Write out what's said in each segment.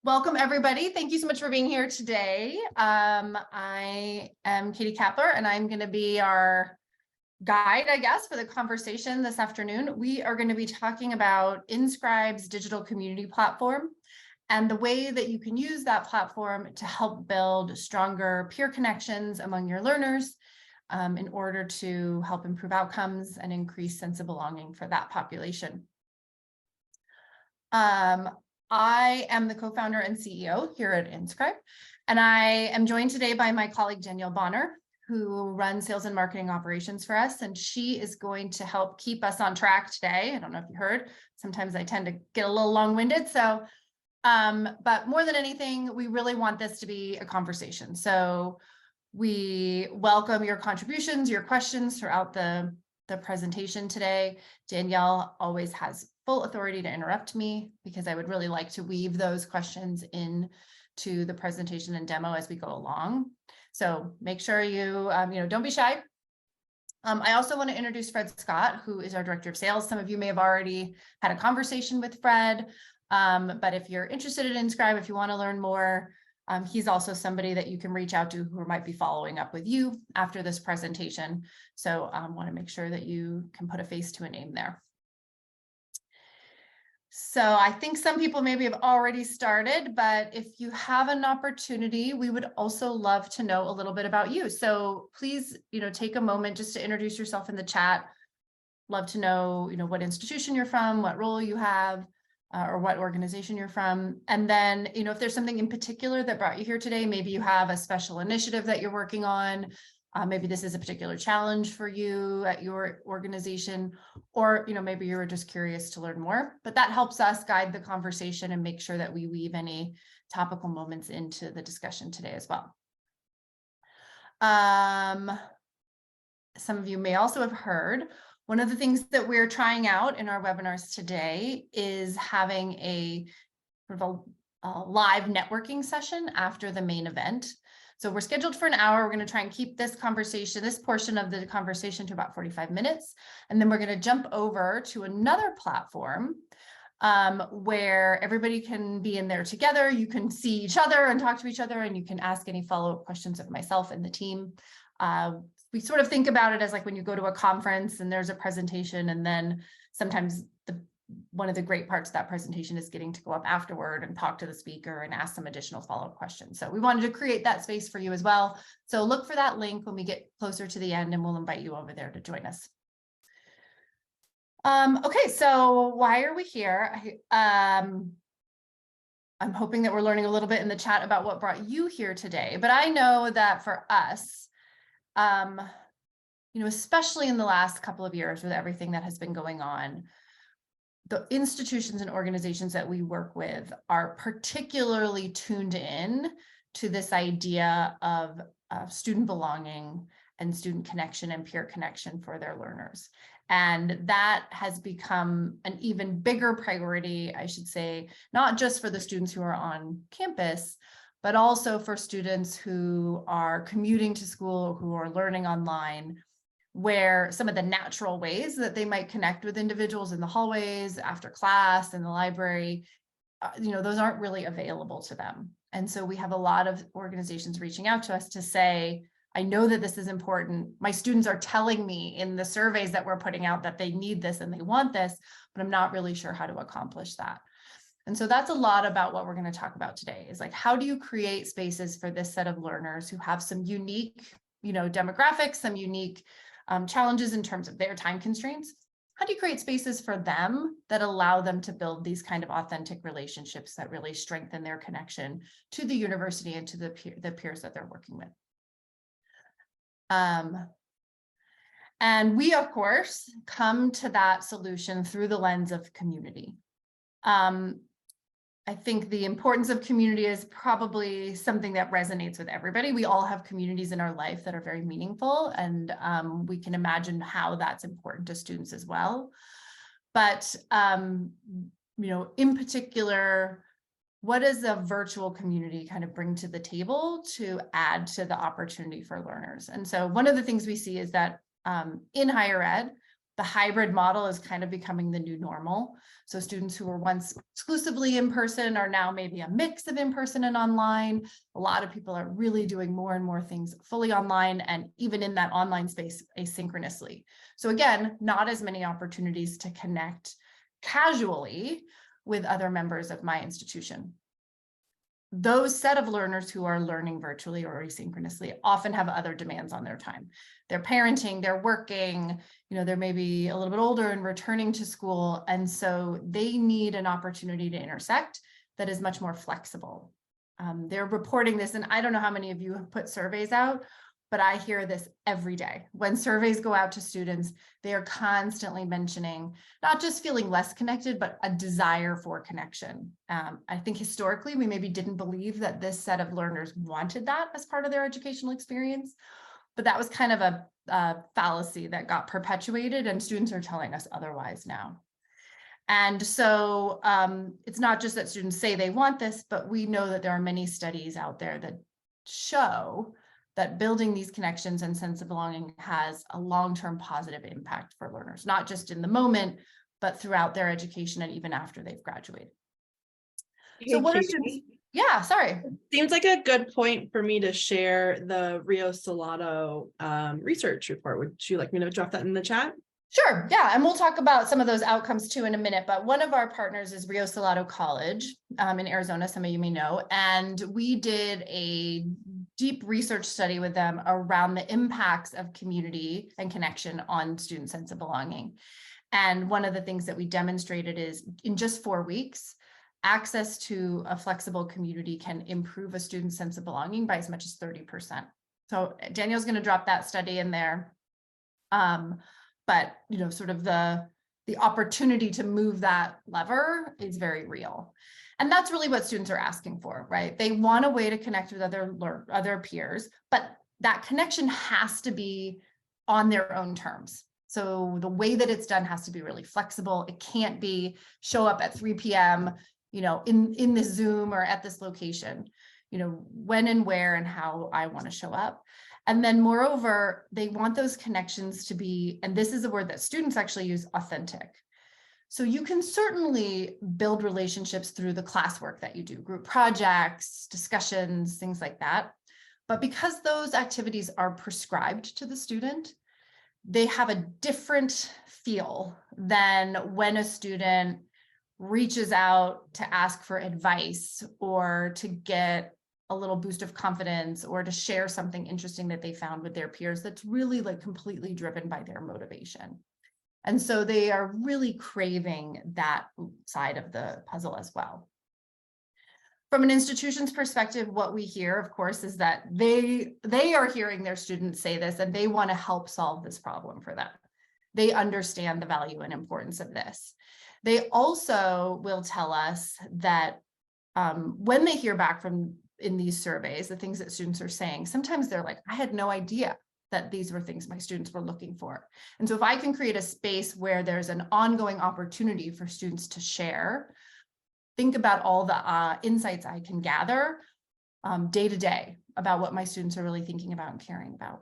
Welcome, everybody. Thank you so much for being here today. I am Katie Kapler, and I'm going to be our guide, I guess, for the conversation this afternoon. We are going to be talking about InScribe's digital community platform and the way that you can use that platform to help build stronger peer connections among your learners in order to help improve outcomes and increase sense of belonging for that population. I am the co-founder and CEO here at InScribe, and I am joined today by my colleague Danielle Bonner, who runs sales and marketing operations for us, and she is going to help keep us on track today. I don't know if you heard, sometimes I tend to get a little long-winded, so but more than anything, we really want this to be a conversation. So we welcome your contributions, your questions throughout the presentation today. Danielle always has full authority to interrupt me because I would really like to weave those questions into the presentation and demo as we go along. So make sure you, don't be shy. I also want to introduce Fred Scott, who is our director of sales. Some of you may have already had a conversation with Fred, but if you're interested in InScribe, if you want to learn more, he's also somebody that you can reach out to who might be following up with you after this presentation. So I want to make sure that you can put a face to a name there. So I think some people maybe have already started, but if you have an opportunity, we would also love to know a little bit about you. So please, take a moment just to introduce yourself in the chat. Love to know, what institution you're from, what role you have, or what organization you're from. And then, if there's something in particular that brought you here today, maybe you have a special initiative that you're working on. Maybe this is a particular challenge for you at your organization, or maybe you were just curious to learn more, but that helps us guide the conversation and make sure that we weave any topical moments into the discussion today as well. Some of you may also have heard, one of the things that we're trying out in our webinars today is having a live networking session after the main event. So we're scheduled for an hour. We're going to try and keep this portion of the conversation to about 45 minutes. And then we're going to jump over to another platform where everybody can be in there together. You can see each other and talk to each other, and you can ask any follow-up questions of myself and the team. We sort of think about it as like when you go to a conference and there's a presentation, and then sometimes one of the great parts of that presentation is getting to go up afterward and talk to the speaker and ask some additional follow-up questions. So we wanted to create that space for you as well. So look for that link when we get closer to the end, and we'll invite you over there to join us. Okay, so why are we here? I'm hoping that we're learning a little bit in the chat about what brought you here today, but I know that for us, especially in the last couple of years with everything that has been going on, the institutions and organizations that we work with are particularly tuned in to this idea of student belonging and student connection and peer connection for their learners. And that has become an even bigger priority, I should say, not just for the students who are on campus, but also for students who are commuting to school, who are learning online, where some of the natural ways that they might connect with individuals in the hallways, after class, in the library, those aren't really available to them. And so we have a lot of organizations reaching out to us to say, I know that this is important. My students are telling me in the surveys that we're putting out that they need this and they want this, but I'm not really sure how to accomplish that. And so that's a lot about what we're going to talk about today, is like, how do you create spaces for this set of learners who have some unique, demographics, some unique challenges in terms of their time constraints? How do you create spaces for them that allow them to build these kind of authentic relationships that really strengthen their connection to the university and to the peers that they're working with? And we, of course, come to that solution through the lens of community. I think the importance of community is probably something that resonates with everybody. We all have communities in our life that are very meaningful, and we can imagine how that's important to students as well. But, in particular, what does a virtual community kind of bring to the table to add to the opportunity for learners? And so one of the things we see is that in higher ed, The hybrid model is kind of becoming the new normal. So students who were once exclusively in person are now maybe a mix of in-person and online. A lot of people are really doing more and more things fully online, and even in that online space asynchronously. So again, not as many opportunities to connect casually with other members of my institution. Those set of learners who are learning virtually or asynchronously often have other demands on their time. They're parenting, they're working, they're maybe a little bit older and returning to school. And so they need an opportunity to intersect that is much more flexible. They're reporting this, and I don't know how many of you have put surveys out, but I hear this every day. When surveys go out to students, they are constantly mentioning not just feeling less connected, but a desire for connection. I think historically, we maybe didn't believe that this set of learners wanted that as part of their educational experience, but that was kind of a fallacy that got perpetuated, and students are telling us otherwise now. And so it's not just that students say they want this, but we know that there are many studies out there that show that building these connections and sense of belonging has a long-term positive impact for learners, not just in the moment, but throughout their education and even after they've graduated. Hey, so what are Katie, students? Yeah, sorry. Seems like a good point for me to share the Rio Salato research report. Would you like me to drop that in the chat? Sure, yeah, and we'll talk about some of those outcomes too in a minute, but one of our partners is Rio Salato College in Arizona, some of you may know, and we did a deep research study with them around the impacts of community and connection on student sense of belonging. And one of the things that we demonstrated is in just 4 weeks, access to a flexible community can improve a student's sense of belonging by as much as 30%. So Danielle's going to drop that study in there. But sort of the opportunity to move that lever is very real. And that's really what students are asking for, right? They want a way to connect with other peers, but that connection has to be on their own terms. So the way that it's done has to be really flexible. It can't be show up at 3 p.m., in this Zoom or at this location, when and where and how I want to show up. And then moreover, they want those connections to be, and this is a word that students actually use, authentic. So you can certainly build relationships through the classwork that you do, group projects, discussions, things like that. But because those activities are prescribed to the student, they have a different feel than when a student reaches out to ask for advice or to get a little boost of confidence or to share something interesting that they found with their peers that's really completely driven by their motivation. And so they are really craving that side of the puzzle as well. From an institution's perspective, what we hear, of course, is that they are hearing their students say this and they want to help solve this problem for them. They understand the value and importance of this. They also will tell us that when they hear back in these surveys, the things that students are saying, sometimes they're like, I had no idea that these were things my students were looking for. And so if I can create a space where there's an ongoing opportunity for students to share, think about all the insights I can gather day to day about what my students are really thinking about and caring about.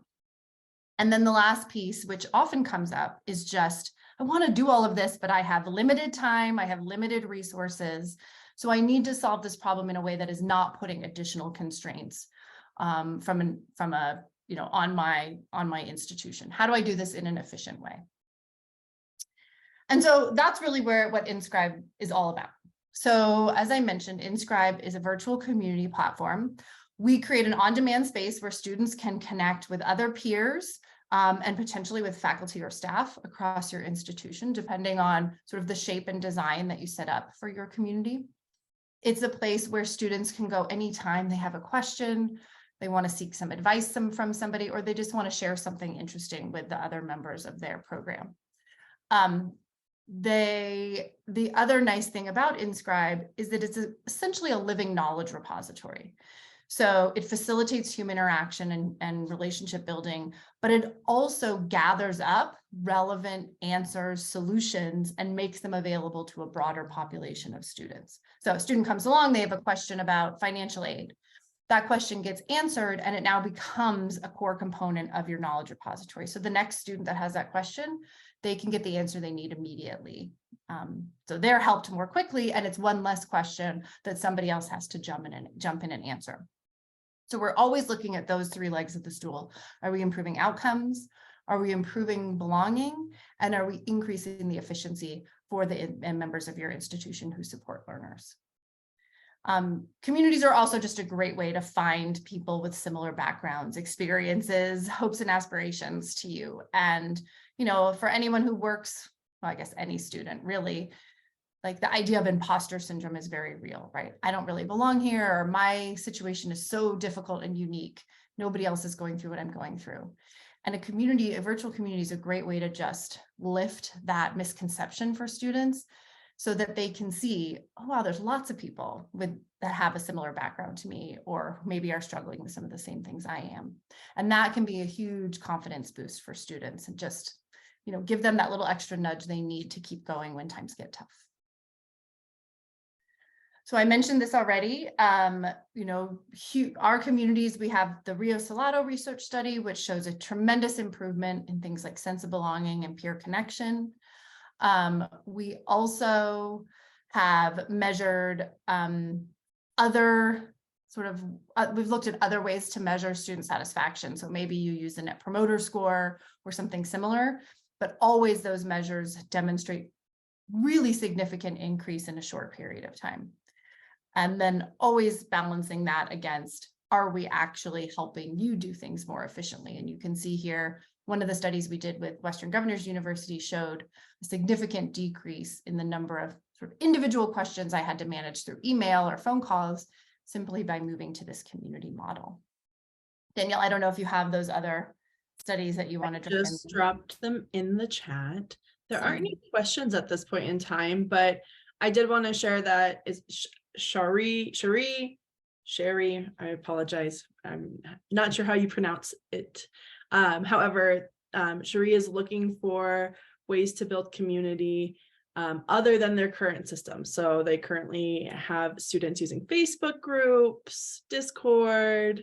And then the last piece, which often comes up, is just, I want to do all of this, but I have limited time, I have limited resources. So I need to solve this problem in a way that is not putting additional constraints on my institution. How do I do this in an efficient way? And so that's really what InScribe is all about. So as I mentioned, InScribe is a virtual community platform. We create an on-demand space where students can connect with other peers and potentially with faculty or staff across your institution, depending on sort of the shape and design that you set up for your community. It's a place where students can go anytime they have a question, they want to seek some advice from somebody, or they just want to share something interesting with the other members of their program. The other nice thing about InScribe is that it's essentially a living knowledge repository. So it facilitates human interaction and relationship building, but it also gathers up relevant answers, solutions, and makes them available to a broader population of students. So a student comes along, they have a question about financial aid. that question gets answered and it now becomes a core component of your knowledge repository. So the next student that has that question, they can get the answer they need immediately. So they're helped more quickly, and it's one less question that somebody else has to jump in and answer. So we're always looking at those three legs of the stool. Are we improving outcomes? Are we improving belonging? And are we increasing the efficiency for the members of your institution who support learners? Communities are also just a great way to find people with similar backgrounds, experiences, hopes, and aspirations to you. And, you know, for anyone who works, well, I guess any student really, like the idea of imposter syndrome is very real, right? I don't really belong here, or my situation is so difficult and unique. Nobody else is going through what I'm going through. And a virtual community is a great way to just lift that misconception for students so that they can see, oh, wow, there's lots of people that have a similar background to me, or maybe are struggling with some of the same things I am. And that can be a huge confidence boost for students, and just, you know, give them that little extra nudge they need to keep going when times get tough. So I mentioned this already, you know, our communities, we have the Rio Salado research study, which shows a tremendous improvement in things like sense of belonging and peer connection. We also have measured we've looked at other ways to measure student satisfaction. So maybe you use a Net Promoter Score or something similar, but always those measures demonstrate really significant increase in a short period of time. And then always balancing that against, are we actually helping you do things more efficiently? And you can see here, one of the studies we did with Western Governors University showed a significant decrease in the number of sort of individual questions I had to manage through email or phone calls, simply by moving to this community model. Danielle, I don't know if you have those other studies that you want to drop in. Just dropped them in the chat. There aren't any questions at this point in time, but I did want to share that is Sherry, I apologize. I'm not sure how you pronounce it. However, Sherry is looking for ways to build community other than their current system. So they currently have students using Facebook groups, Discord,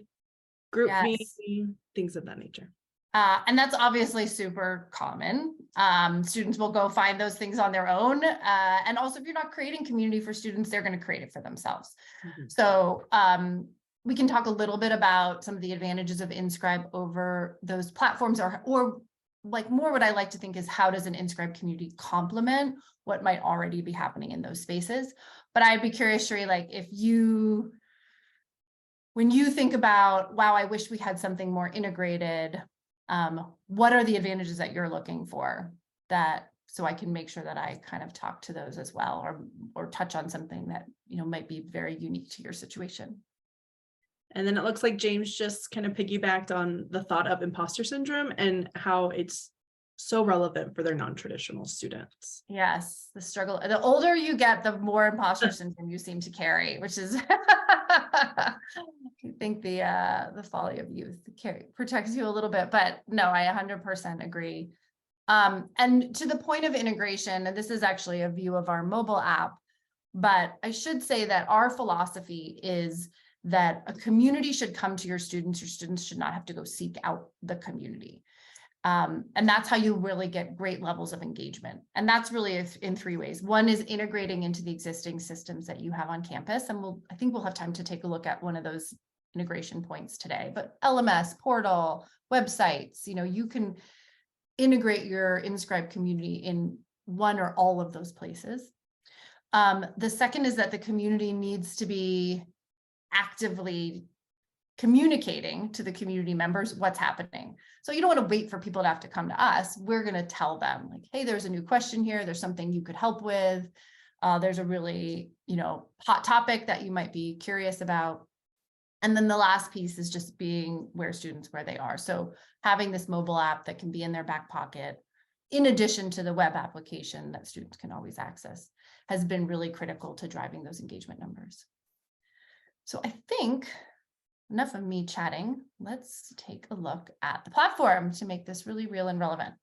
group meeting, things of that nature. And that's obviously super common. Students will go find those things on their own. And also, if you're not creating community for students, they're going to create it for themselves. Mm-hmm. So we can talk a little bit about some of the advantages of InScribe over those platforms, or like more what I like to think is, how does an InScribe community complement what might already be happening in those spaces? But I'd be curious, Sherry, like when you think about, wow, I wish we had something more integrated, what are the advantages that you're looking for, so I can make sure that I kind of talk to those as well, or touch on something that, you know, might be very unique to your situation. And then it looks like James just kind of piggybacked on the thought of imposter syndrome and how it's so relevant for their non-traditional students. Yes, the struggle. The older you get, the more imposter syndrome you seem to carry, which is, I think the folly of youth protects you a little bit. But no, I 100% agree. And to the point of integration, and this is actually a view of our mobile app, but I should say that our philosophy is that a community should come to your students. Your students should not have to go seek out the community. And that's how you really get great levels of engagement. And that's really in three ways. One is integrating into the existing systems that you have on campus. And I think we'll have time to take a look at one of those integration points today, but LMS, portal, websites, you know, you can integrate your InScribe community in one or all of those places. The second is that the community needs to be actively communicating to the community members what's happening. So you don't want to wait for people to have to come to us. We're going to tell them, like, hey, there's a new question here. There's something you could help with. There's a really, you know, hot topic that you might be curious about. And then the last piece is just being where they are. So having this mobile app that can be in their back pocket, in addition to the web application that students can always access, has been really critical to driving those engagement numbers. So I think enough of me chatting. Let's take a look at the platform to make this really real and relevant.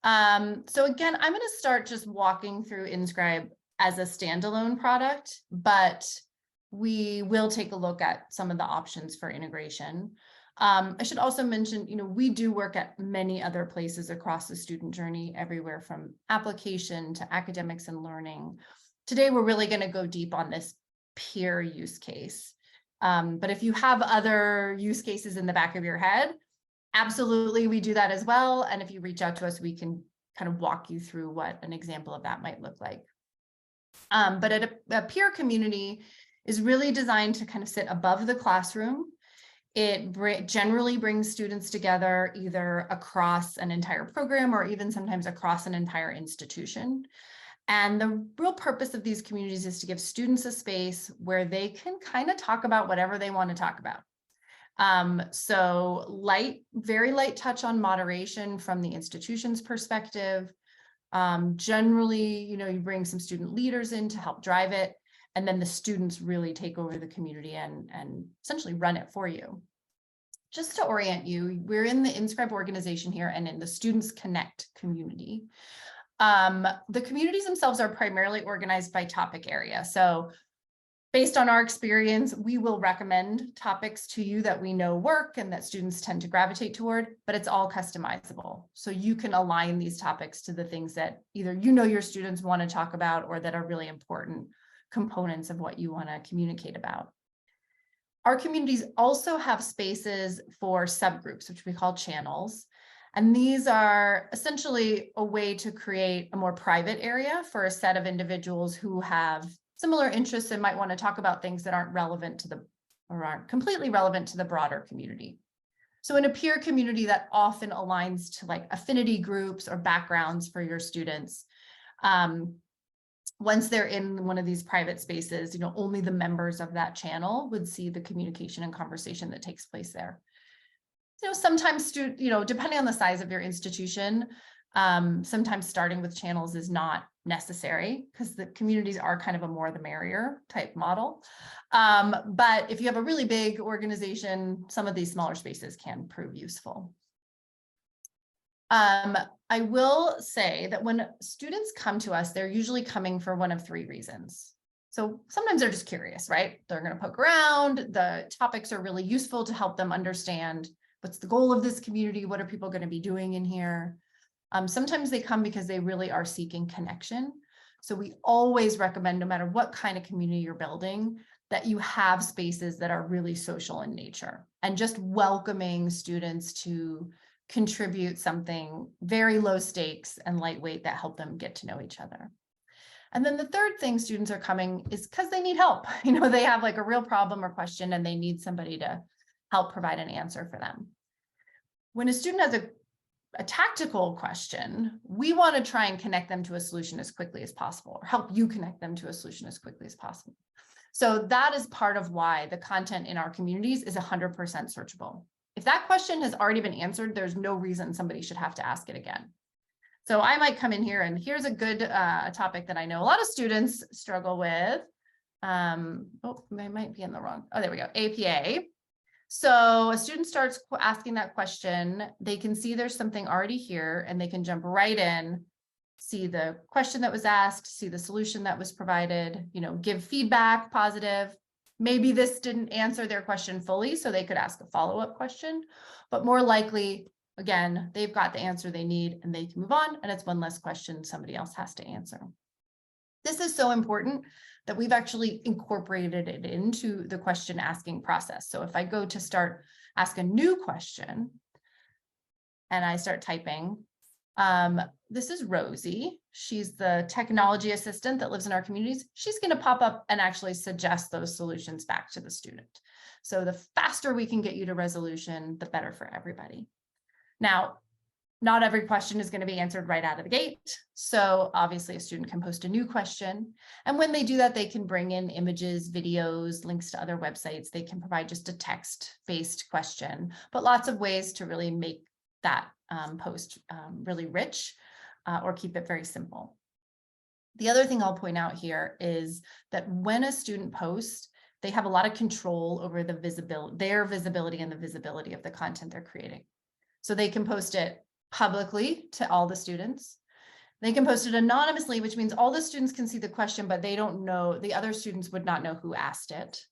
So again, I'm going to start just walking through InScribe as a standalone product, but we will take a look at some of the options for integration. I should also mention, we do work at many other places across the student journey, everywhere from application to academics and learning. Today, we're really going to go deep on this peer use case. But if you have other use cases in the back of your head, absolutely, we do that as well. And if you reach out to us, we can kind of walk you through what an example of that might look like. But a peer community is really designed to kind of sit above the classroom. It generally brings students together either across an entire program or even sometimes across an entire institution. And the real purpose of these communities is to give students a space where they can kind of talk about whatever they want to talk about. So very light touch on moderation from the institution's perspective. Generally, you bring some student leaders in to help drive it. And then the students really take over the community and essentially run it for you. Just to orient you, we're in the InScribe organization here and in the Students Connect community. The communities themselves are primarily organized by topic area. So based on our experience, we will recommend topics to you that we know work and that students tend to gravitate toward, but it's all customizable. So you can align these topics to the things that either your students want to talk about or that are really important components of what you want to communicate about. Our communities also have spaces for subgroups, which we call channels. And these are essentially a way to create a more private area for a set of individuals who have similar interests and might want to talk about things that aren't completely relevant to the broader community. So in a peer community, that often aligns to like affinity groups or backgrounds for your students. Once they're in one of these private spaces, only the members of that channel would see the communication and conversation that takes place there. Sometimes, depending on the size of your institution, sometimes starting with channels is not necessary because the communities are kind of a more the merrier type model. But if you have a really big organization, some of these smaller spaces can prove useful. I will say that when students come to us, they're usually coming for one of three reasons. So sometimes they're just curious, right? They're going to poke around. The topics are really useful to help them understand what's the goal of this community? What are people going to be doing in here? Sometimes they come because they really are seeking connection. So we always recommend, no matter what kind of community you're building, that you have spaces that are really social in nature and just welcoming students to contribute something very low stakes and lightweight that help them get to know each other. And then the third thing students are coming is because they need help. They have like a real problem or question and they need somebody to help provide an answer for them. When a student has a tactical question, we want to try and connect them to a solution as quickly as possible, or help you connect them to a solution as quickly as possible. So that is part of why the content in our communities is 100% searchable. If that question has already been answered, there's no reason somebody should have to ask it again. So I might come in here and here's a good topic that I know a lot of students struggle with. I might be in the wrong. Oh, there we go. APA. So a student starts asking that question, they can see there's something already here and they can jump right in, see the question that was asked, see the solution that was provided, give feedback, positive. Maybe this didn't answer their question fully, so they could ask a follow-up question, but more likely, again, they've got the answer they need and they can move on, and it's one less question somebody else has to answer. This is so important that we've actually incorporated it into the question asking process. So if I go to ask a new question and I start typing, this is Rosie. She's the technology assistant that lives in our communities. She's going to pop up and actually suggest those solutions back to the student. So the faster we can get you to resolution, the better for everybody. Now, not every question is going to be answered right out of the gate. So obviously a student can post a new question. And when they do that, they can bring in images, videos, links to other websites. They can provide just a text-based question, but lots of ways to really make that post really rich or keep it very simple. The other thing I'll point out here is that when a student posts, they have a lot of control over their visibility and the visibility of the content they're creating. So they can post it publicly to all the students. They can post it anonymously, which means all the students can see the question, but they don't know, the other students would not know who asked it.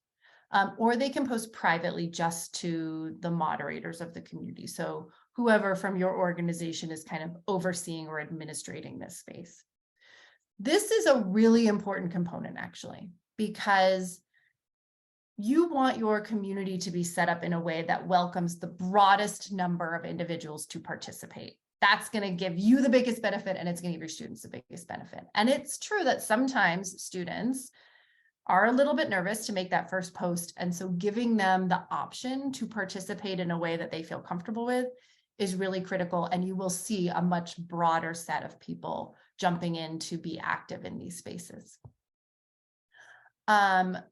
Or they can post privately just to the moderators of the community. So whoever from your organization is kind of overseeing or administrating this space. This is a really important component, actually, because you want your community to be set up in a way that welcomes the broadest number of individuals to participate. That's going to give you the biggest benefit, and it's going to give your students the biggest benefit. And it's true that sometimes students are a little bit nervous to make that first post. And so giving them the option to participate in a way that they feel comfortable with is really critical. And you will see a much broader set of people jumping in to be active in these spaces.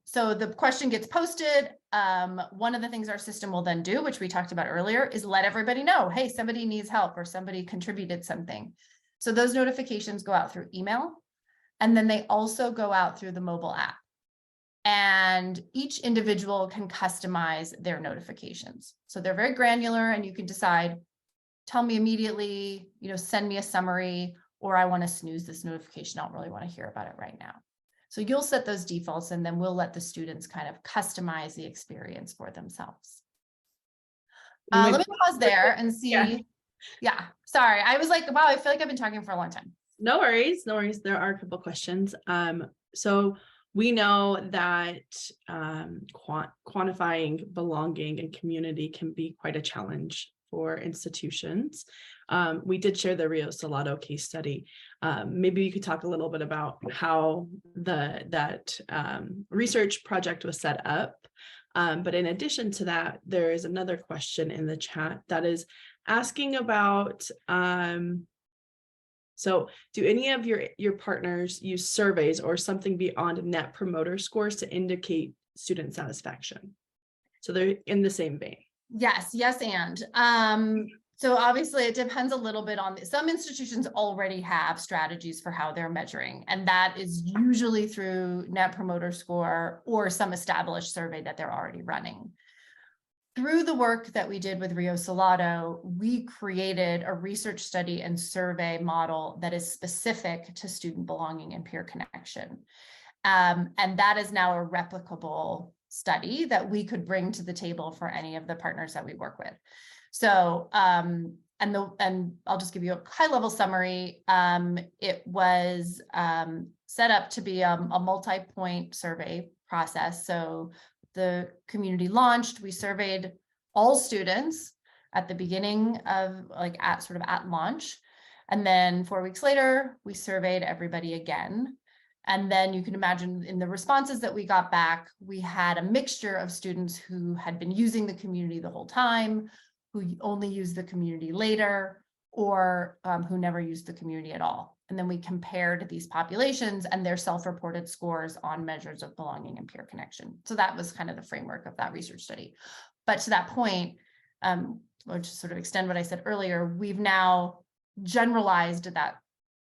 So the question gets posted. One of the things our system will then do, which we talked about earlier, is let everybody know, hey, somebody needs help or somebody contributed something. So those notifications go out through email, and then they also go out through the mobile app. And each individual can customize their notifications. So they're very granular, and you can decide, tell me immediately, send me a summary, or I want to snooze this notification. I don't really want to hear about it right now. So you'll set those defaults, and then we'll let the students kind of customize the experience for themselves. Let me pause there and see. Yeah, sorry. I was like, wow, I feel like I've been talking for a long time. No worries. No worries. There are a couple questions. So we know that quantifying belonging and community can be quite a challenge for institutions. We did share the Rio Salado case study. Maybe you could talk a little bit about how that research project was set up. But in addition to that, there is another question in the chat that is asking about, so do any of your partners use surveys or something beyond net promoter scores to indicate student satisfaction? So they're in the same vein. Yes, and so obviously it depends a little bit on some institutions already have strategies for how they're measuring, and that is usually through net promoter score or some established survey that they're already running. Through the work that we did with Rio Salado, we created a research study and survey model that is specific to student belonging and peer connection. And that is now a replicable study that we could bring to the table for any of the partners that we work with. So, and I'll just give you a high level summary. It was set up to be a multi-point survey process. So the community launched, we surveyed all students at the beginning of at launch. And then 4 weeks later, we surveyed everybody again. And then you can imagine in the responses that we got back, we had a mixture of students who had been using the community the whole time, who only used the community later, or who never used the community at all. And then we compared these populations and their self-reported scores on measures of belonging and peer connection. So that was kind of the framework of that research study. But to that point, or to sort of extend what I said earlier, we've now generalized that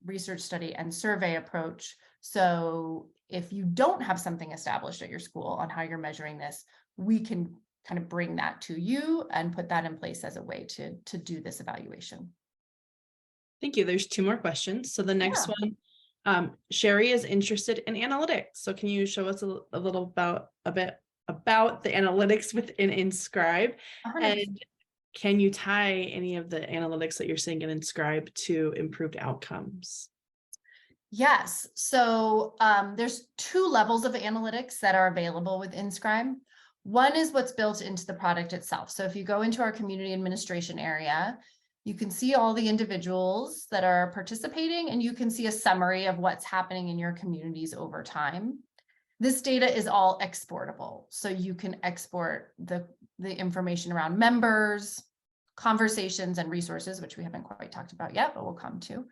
research study and survey approach. So if you don't have something established at your school on how you're measuring this, we can kind of bring that to you and put that in place as a way to do this evaluation. Thank you. There's 2 more questions. So the next one, Sherry is interested in analytics. So can you show us a bit about the analytics within InScribe? 100%. And can you tie any of the analytics that you're seeing in InScribe to improved outcomes? Yes. So there's 2 levels of analytics that are available with InScribe. One is what's built into the product itself. So if you go into our community administration area, you can see all the individuals that are participating, and you can see a summary of what's happening in your communities over time. This data is all exportable. So you can export the information around members, conversations, and resources, which we haven't quite talked about yet, but we'll come to.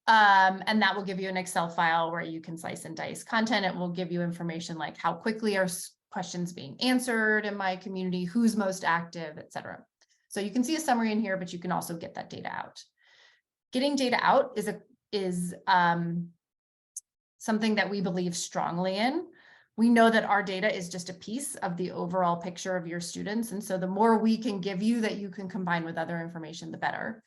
And that will give you an Excel file where you can slice and dice content. It will give you information like how quickly are questions being answered in my community, who's most active, et cetera. So you can see a summary in here, but you can also get that data out. Getting data out is something that we believe strongly in. We know that our data is just a piece of the overall picture of your students. And so the more we can give you that you can combine with other information, the better.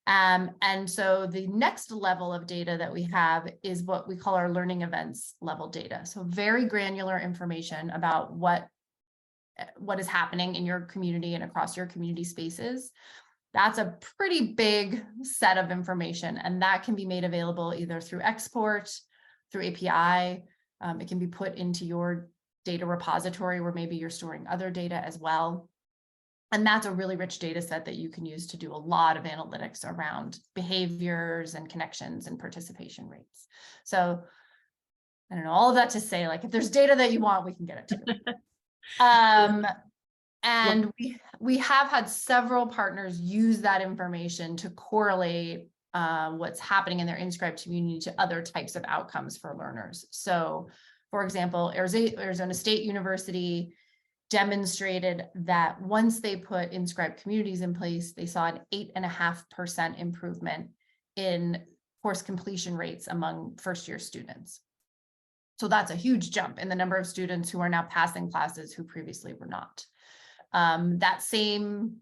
And so the next level of data that we have is what we call our learning events level data. So very granular information about what is happening in your community and across your community spaces. That's a pretty big set of information, and that can be made available either through export, through API. It can be put into your data repository where maybe you're storing other data as well. And that's a really rich data set that you can use to do a lot of analytics around behaviors and connections and participation rates. So I don't know, all of that to say, like, if there's data that you want, we can get it to you. And we have had several partners use that information to correlate what's happening in their InScribe community to other types of outcomes for learners. So, for example, Arizona State University demonstrated that once they put InScribe communities in place, they saw an 8.5% improvement in course completion rates among first-year students. So that's a huge jump in the number of students who are now passing classes who previously were not. That same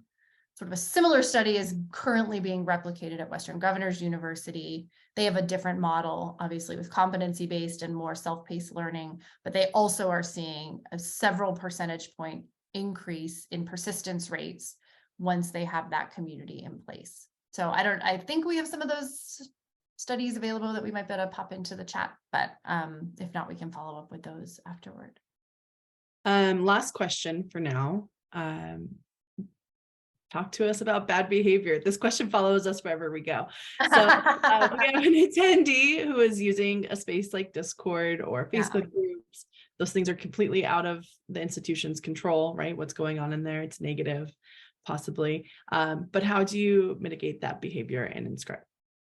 sort of a similar study is currently being replicated at Western Governors University. They have a different model, obviously with competency-based and more self-paced learning, but they also are seeing a several percentage point increase in persistence rates once they have that community in place. So I think we have some of those studies available that we might be able to pop into the chat, but if not, we can follow up with those afterward. Last question for now. Talk to us about bad behavior. This question follows us wherever we go. So we have an attendee who is using a space like Discord or Facebook groups. Those things are completely out of the institution's control, right? What's going on in there, it's negative, possibly. But how do you mitigate that behavior in InScribe?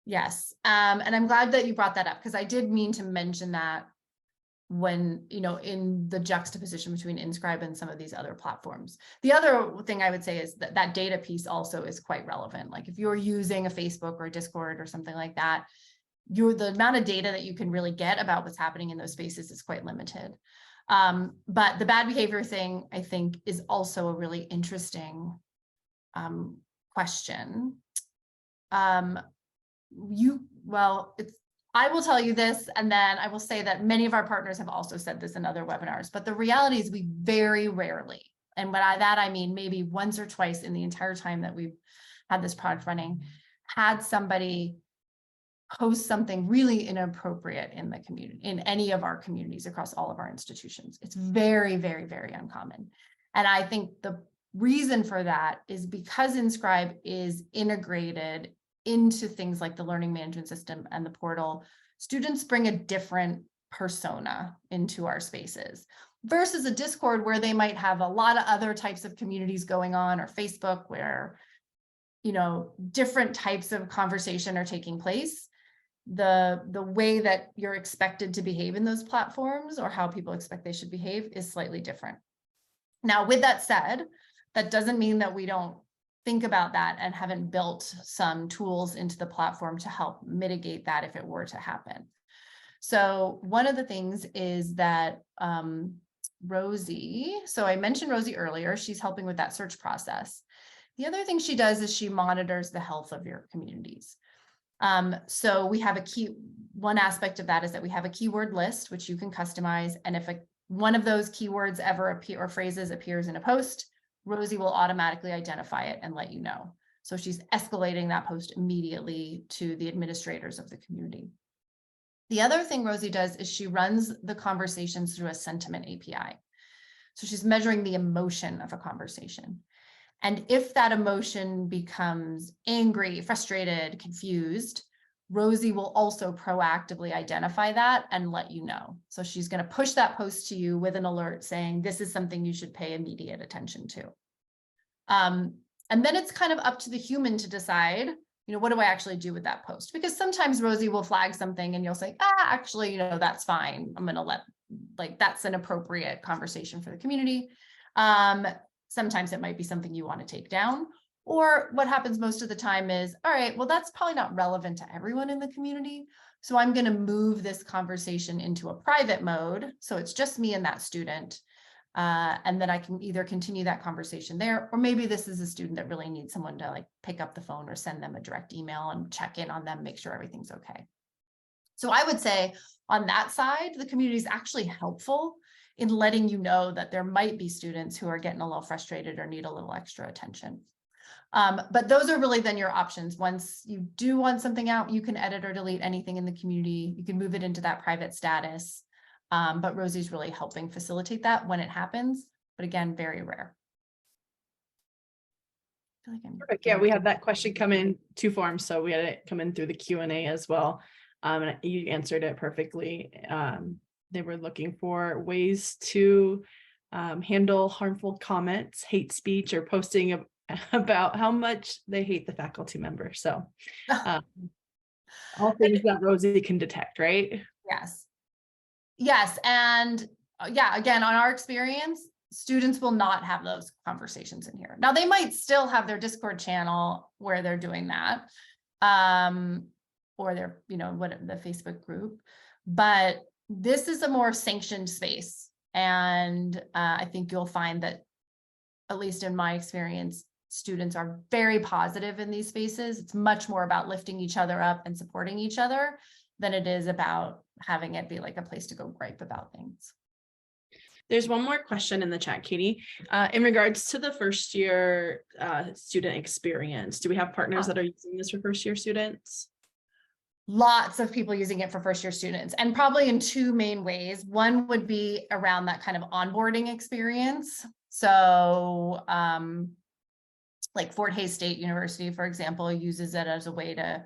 Yes, and I'm glad that you brought that up, because I did mean to mention that when, in the juxtaposition between InScribe and some of these other platforms. The other thing I would say is that that data piece also is quite relevant. Like if you're using a Facebook or a Discord or something like that, the amount of data that you can really get about what's happening in those spaces is quite limited. But the bad behavior thing, I think, is also a really interesting question. I will tell you this, and then I will say that many of our partners have also said this in other webinars, but the reality is we very rarely, and by that I mean maybe once or twice in the entire time that we've had this product running, had somebody post something really inappropriate in the community, in any of our communities across all of our institutions. It's very, very, very uncommon. And I think the reason for that is because InScribe is integrated into things like the learning management system and the portal, students bring a different persona into our spaces versus a Discord where they might have a lot of other types of communities going on, or Facebook where, different types of conversation are taking place. The way that you're expected to behave in those platforms, or how people expect they should behave, is slightly different. Now, with that said, that doesn't mean that we don't think about that and haven't built some tools into the platform to help mitigate that if it were to happen. So one of the things is that Rosie, so I mentioned Rosie earlier, she's helping with that search process. The other thing she does is she monitors the health of your communities. So we have one aspect of that is that we have a keyword list, which you can customize. And if one of those keywords ever appear, or phrases appears in a post, Rosie will automatically identify it and let you know. So she's escalating that post immediately to the administrators of the community. The other thing Rosie does is she runs the conversations through a sentiment API. So she's measuring the emotion of a conversation. And if that emotion becomes angry, frustrated, confused, Rosie will also proactively identify that and let you know. So she's going to push that post to you with an alert saying, this is something you should pay immediate attention to. And then it's kind of up to the human to decide, what do I actually do with that post? Because sometimes Rosie will flag something and you'll say, actually, that's fine. I'm going to that's an appropriate conversation for the community. Sometimes it might be something you want to take down. Or what happens most of the time is, all right, well, that's probably not relevant to everyone in the community. So I'm going to move this conversation into a private mode. So it's just me and that student. And then I can either continue that conversation there, or maybe this is a student that really needs someone to like pick up the phone or send them a direct email and check in on them, make sure everything's okay. So I would say on that side, the community is actually helpful in letting you know that there might be students who are getting a little frustrated or need a little extra attention. But those are really then your options. Once you do want something out, you can edit or delete anything in the community. You can move it into that private status. But Rosie's really helping facilitate that when it happens, but again, very rare. I feel like Perfect. Yeah, we had that question come in two forms, so we had it come in through the Q&A as well. And you answered it perfectly. They were looking for ways to handle harmful comments, hate speech, or posting about how much they hate the faculty member. So all things that Rosie can detect, right? Yes. Yes. And yeah, again, on our experience, students will not have those conversations in here. Now, they might still have their Discord channel where they're doing that, or their, the Facebook group, but this is a more sanctioned space. And I think you'll find that, at least in my experience, students are very positive in these spaces. It's much more about lifting each other up and supporting each other than it is about having it be like a place to go gripe about things. There's one more question in the chat, Katie. In regards to the first year student experience, do we have partners that are using this for first year students? Lots of people using it for first year students, and probably in two main ways. One would be around that kind of onboarding experience. So like Fort Hays State University, for example, uses it as a way to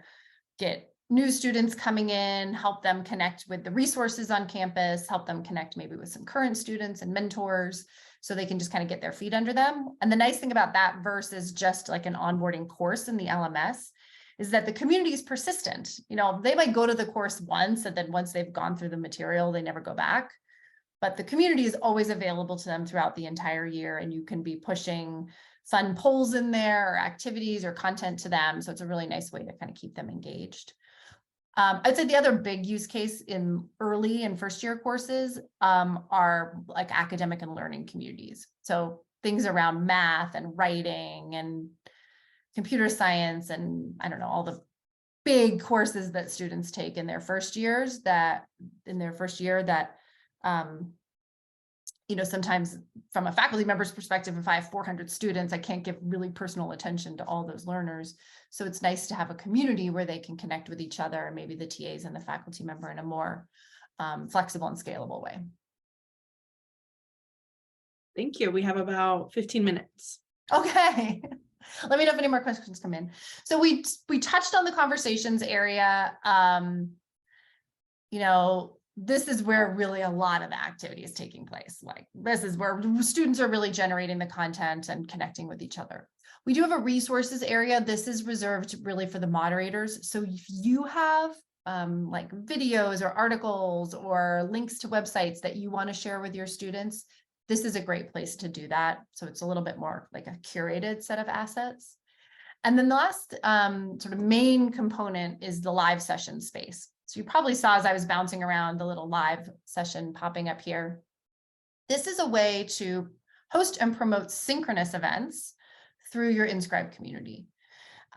get new students coming in, help them connect with the resources on campus, help them connect maybe with some current students and mentors, so they can just kind of get their feet under them. And the nice thing about that versus just like an onboarding course in the LMS is that the community is persistent. They might go to the course once, and then once they've gone through the material, they never go back. But the community is always available to them throughout the entire year, and you can be pushing fun polls in there or activities or content to them. So it's a really nice way to kind of keep them engaged. I'd say the other big use case in early and first year courses are like academic and learning communities. So things around math and writing and computer science and I don't know, all the big courses that students take in their first year that sometimes from a faculty member's perspective, if I have 400 students, I can't give really personal attention to all those learners. So it's nice to have a community where they can connect with each other, and maybe the TAs and the faculty member in a more flexible and scalable way. Thank you. We have about 15 minutes. Okay. Let me know if any more questions come in. So we touched on the conversations area. This is where really a lot of the activity is taking place. Like this is where students are really generating the content and connecting with each other. We do have a resources area. This is reserved really for the moderators. So if you have like videos or articles or links to websites that you want to share with your students, this is a great place to do that. So it's a little bit more like a curated set of assets. And then the last sort of main component is the live session space. So you probably saw as I was bouncing around the little live session popping up here. This is a way to host and promote synchronous events through your InScribe community.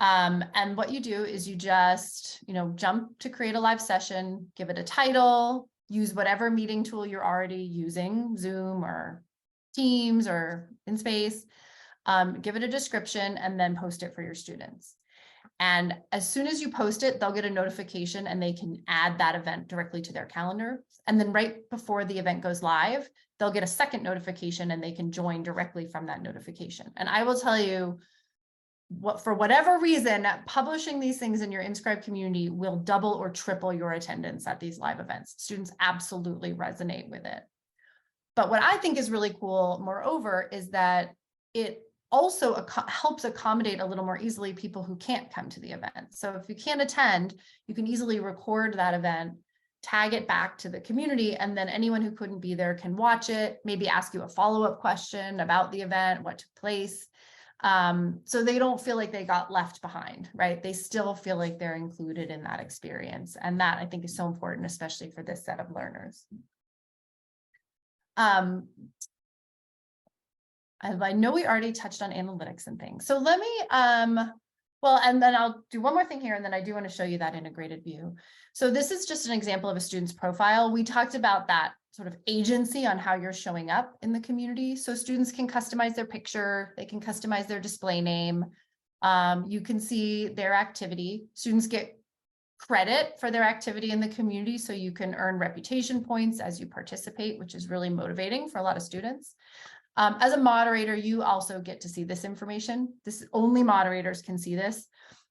And what you do is you just, jump to create a live session, give it a title, use whatever meeting tool you're already using, Zoom or Teams or InSpace, give it a description, and then post it for your students. And as soon as you post it, they'll get a notification and they can add that event directly to their calendar. And then right before the event goes live, they'll get a second notification and they can join directly from that notification. And I will tell you, for whatever reason, publishing these things in your InScribe community will double or triple your attendance at these live events. Students absolutely resonate with it. But what I think is really cool, moreover, is that it also helps accommodate a little more easily people who can't come to the event. So if you can't attend, you can easily record that event, tag it back to the community, and then anyone who couldn't be there can watch it, maybe ask you a follow-up question about the event, what took place. So they don't feel like they got left behind, right? They still feel like they're included in that experience. And that I think is so important, especially for this set of learners. I know we already touched on analytics and things. So let me, well, and then I'll do one more thing here, and then I do want to show you that integrated view. So this is just an example of a student's profile. We talked about that sort of agency on how you're showing up in the community. So students can customize their picture, they can customize their display name. You can see their activity. Students get credit for their activity in the community, so you can earn reputation points as you participate, which is really motivating for a lot of students. As a moderator, you also get to see this information. This only moderators can see this,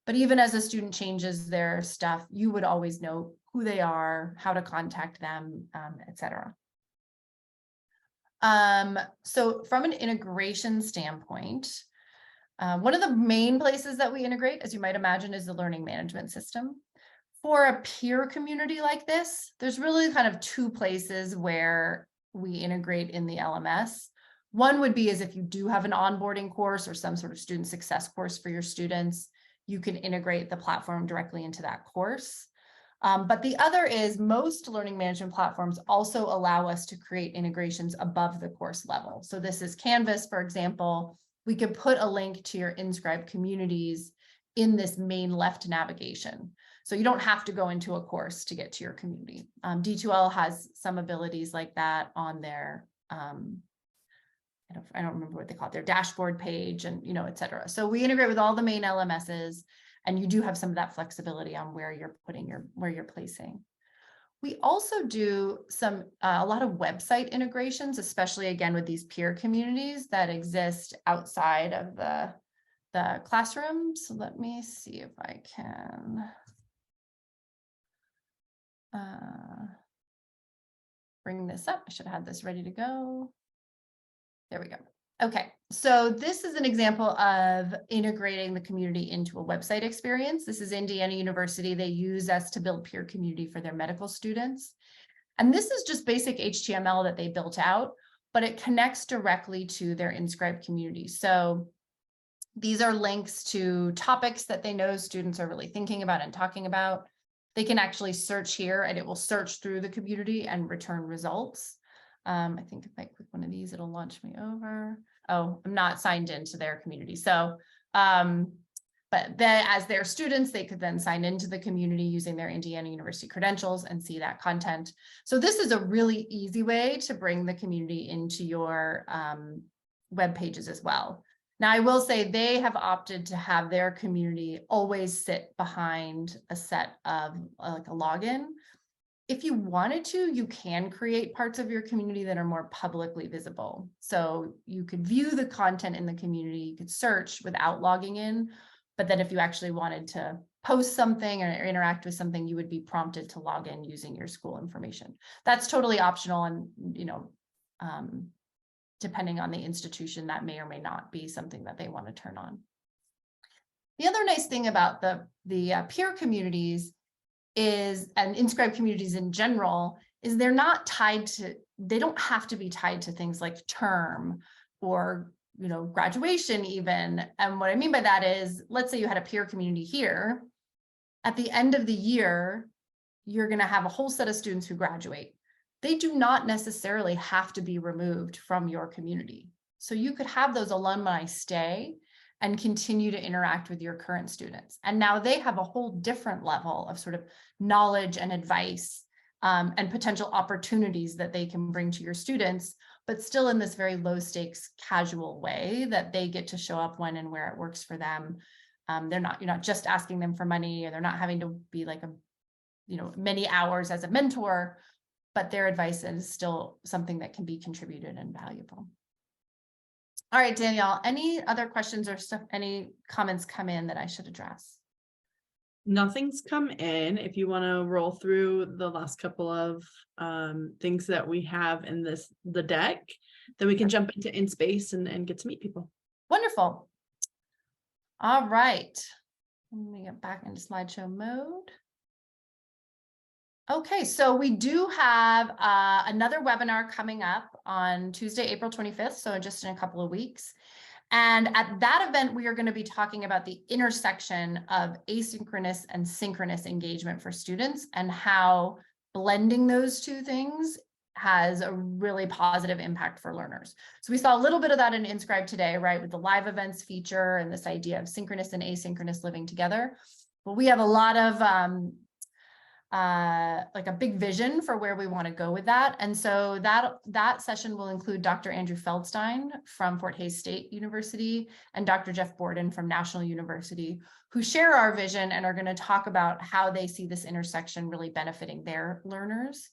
but even as a student changes their stuff, you would always know who they are, how to contact them, etc. So from an integration standpoint, one of the main places that we integrate, as you might imagine, is the learning management system. For a peer community like this, there's really kind of two places where we integrate in the LMS. One would be is if you do have an onboarding course or some sort of student success course for your students, you can integrate the platform directly into that course. But the other is most learning management platforms also allow us to create integrations above the course level. So this is Canvas, for example. We could put a link to your InScribe communities in this main left navigation. So you don't have to go into a course to get to your community. D2L has some abilities like that on their, I don't remember what they call it, their dashboard page and, et cetera. So we integrate with all the main LMSs, and you do have some of that flexibility on where you're putting where you're placing. We also do a lot of website integrations, especially again with these peer communities that exist outside of the classroom. So let me see if I can bring this up. I should have had this ready to go. There we go. Okay, so this is an example of integrating the community into a website experience. This is Indiana University. They use us to build peer community for their medical students. And this is just basic HTML that they built out, but it connects directly to their InScribe community. So these are links to topics that they know students are really thinking about and talking about. They can actually search here and it will search through the community and return results. I think if I click one of these, it'll launch me over. Oh, I'm not signed into their community. So, but then as their students, they could then sign into the community using their Indiana University credentials and see that content. So this is a really easy way to bring the community into your web pages as well. Now, I will say they have opted to have their community always sit behind a set of like a login. If you wanted to, you can create parts of your community that are more publicly visible. So you could view the content in the community, you could search without logging in, but then if you actually wanted to post something or interact with something, you would be prompted to log in using your school information. That's totally optional, and depending on the institution, that may or may not be something that they want to turn on. The other nice thing about the peer communities is, and InScribe communities in general, is they're not tied to, they don't have to be tied to things like term or, graduation even. And what I mean by that is, let's say you had a peer community here. At the end of the year, you're going to have a whole set of students who graduate. They do not necessarily have to be removed from your community. So you could have those alumni stay and continue to interact with your current students. And now they have a whole different level of sort of knowledge and advice and potential opportunities that they can bring to your students, but still in this very low stakes, casual way that they get to show up when and where it works for them. You're not just asking them for money, or they're not having to be like many hours as a mentor, but their advice is still something that can be contributed and valuable. All right, Danielle, any other questions or stuff, any comments come in that I should address? Nothing's come in. If you want to roll through the last couple of things that we have in the deck, then we can jump into InSpace and get to meet people. Wonderful. All right. Let me get back into slideshow mode. Okay, so we do have another webinar coming up on Tuesday, April 25th, so just in a couple of weeks. And at that event, we are going to be talking about the intersection of asynchronous and synchronous engagement for students and how blending those two things has a really positive impact for learners. So we saw a little bit of that in InScribe today, right, with the live events feature and this idea of synchronous and asynchronous living together. But we have a lot of like a big vision for where we want to go with that. And so that session will include Dr. Andrew Feldstein from Fort Hays State University and Dr. Jeff Borden from National University, who share our vision and are going to talk about how they see this intersection really benefiting their learners.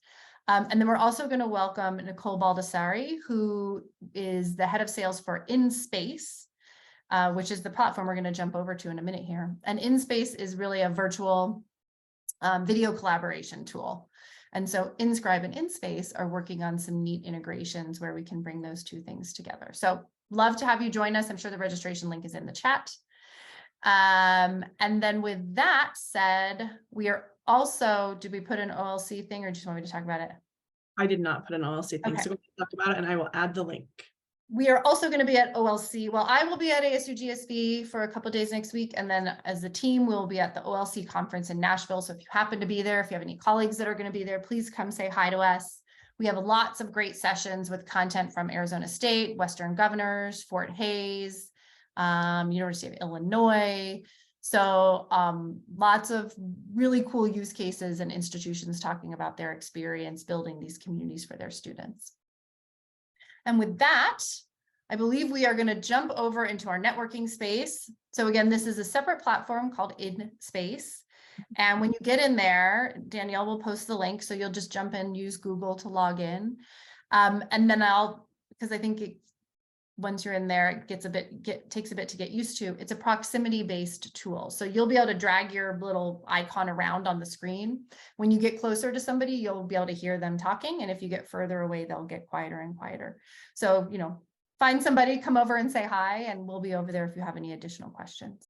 And then we're also going to welcome Nicole Baldassari, who is the head of sales for InSpace, which is the platform we're going to jump over to in a minute here. And InSpace is really a virtual video collaboration tool. And so InScribe and InSpace are working on some neat integrations where we can bring those two things together. So love to have you join us. I'm sure the registration link is in the chat. And then with that said, we are also, did we put an OLC thing or just want me to talk about it? I did not put an OLC thing, Okay. so we'll talk about it and I will add the link. We are also going to be at OLC. Well, I will be at ASU GSV for a couple of days next week. And then as a team, we'll be at the OLC conference in Nashville. So if you happen to be there, if you have any colleagues that are going to be there, please come say hi to us. We have lots of great sessions with content from Arizona State, Western Governors, Fort Hays, University of Illinois. So lots of really cool use cases and institutions talking about their experience building these communities for their students. And with that, I believe we are going to jump over into our networking space. So again, this is a separate platform called InSpace. And when you get in there, Danielle will post the link. So you'll just jump in, use Google to log in. And then because I think once you're in there, it gets takes a bit to get used to. It's a proximity-based tool. So you'll be able to drag your little icon around on the screen. When you get closer to somebody, you'll be able to hear them talking. And if you get further away, they'll get quieter and quieter. So, find somebody, come over and say hi, and we'll be over there if you have any additional questions.